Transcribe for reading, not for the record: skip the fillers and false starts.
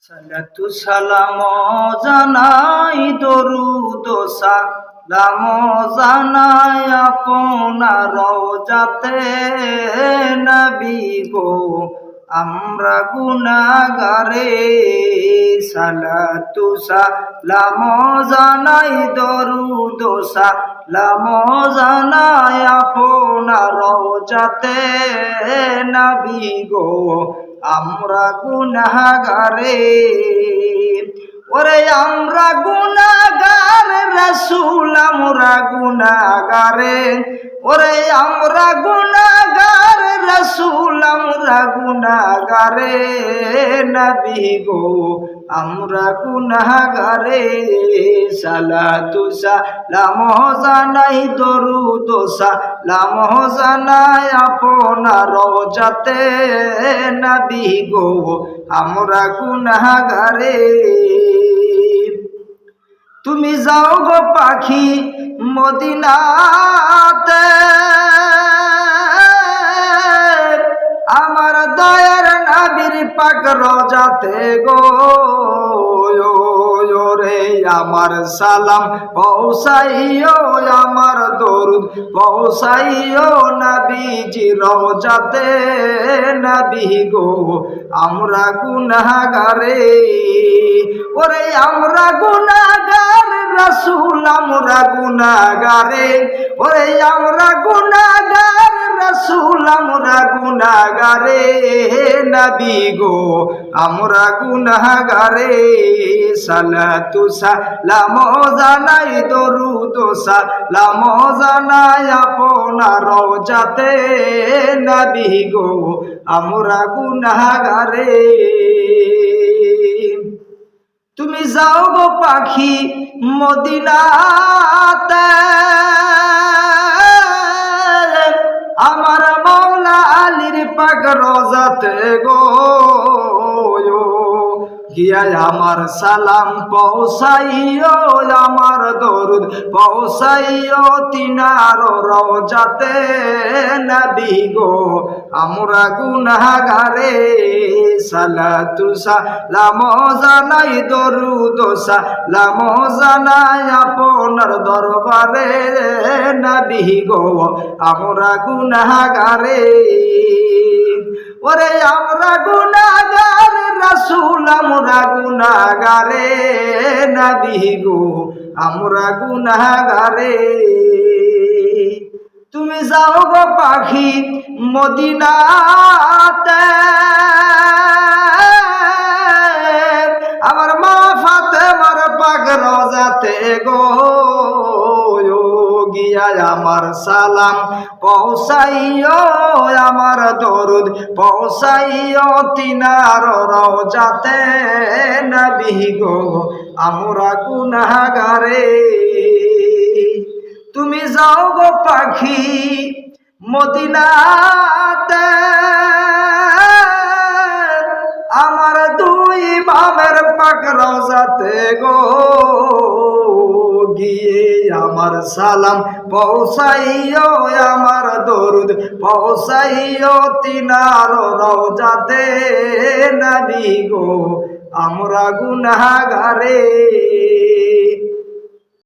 সালাতু সালাম জানাই দরুদ সালাম জানাই আপনার রওজাতে নবী গো আমরা গুনাহগারে। সালাতু সালাম জানাই দরুদ সালাম জানাই আপনার রওজাতে নবী গো আমরা গুনাহগারে। ওরে আমরা গুনাহগার রাসূল আমরা গুনাহগারে। ওরে আমরা গুনাহগার রাসূল আমরা গুনাহগারে নবী গো আমরা গুনাহগারে। সালাতু সালাম জানাই দরুদ সালাম জানাই আপনার রওজাতে নবী গো আমরা গুনাহগারে। তুমি যাও গো পাখি মদিনাতে আমার দয়ার নবীর পাক রওজাতে গো। রে আমার সালাম পৌঁছাইও আমার দরুদ পৌঁছাইও নবীজি রওজাতে নবী গো আমরা গুনাহগারে। ওরে আমরা গুনাহগার রাসূল আমরা গুনাহগারে। ওরে আমরা গুনাহগার রাসূল আমরা গুনাহগারে নবী গো আমরা গুনাহগারে। সালাতু সালাম জানাই দরুদ সালাম জানাই আপনার রওজাতে নবী গো আমরা গুনাহগারে। তুমি যাও গো পাখি মদিনাতে আমার মাওলা আলীর পাক রওজাতে গো। গিয়া আমার সালাম পৌঁছাইও আমার দরুদ পৌঁছাইও তিনার রওজাতে নবী গো আমরা গুনাহগারে। সালাতু সালাম জানাই দরুদ সালাম জানাই আপনার দরবারে নবী গো আমরা গুনাহগারে। ওরে আমরা গুনাহগার রাসূল আমরা গুনাহগারে নবী গো আমরা গুনাহগারে। তুমি যাও গো পাখি মদিনাতে আমার মা ফাতেমার পাক রওজাতে গো। গিয়া আমার সালাম পৌঁছাইও আমার দরুদ পৌঁছাইও তিনার রওজাতে নবী গো আমরা গুনাহগারে। তুমি যাও গো পাখি মদিনাতে আমার দুই ইমামের পাক রওজাতে গো। গিয়ে আমার সালাম পৌঁছাইও আমার দরুদ পৌঁছাইও তিনার রওজাতে নবী গো আমরা গুনাহগারে।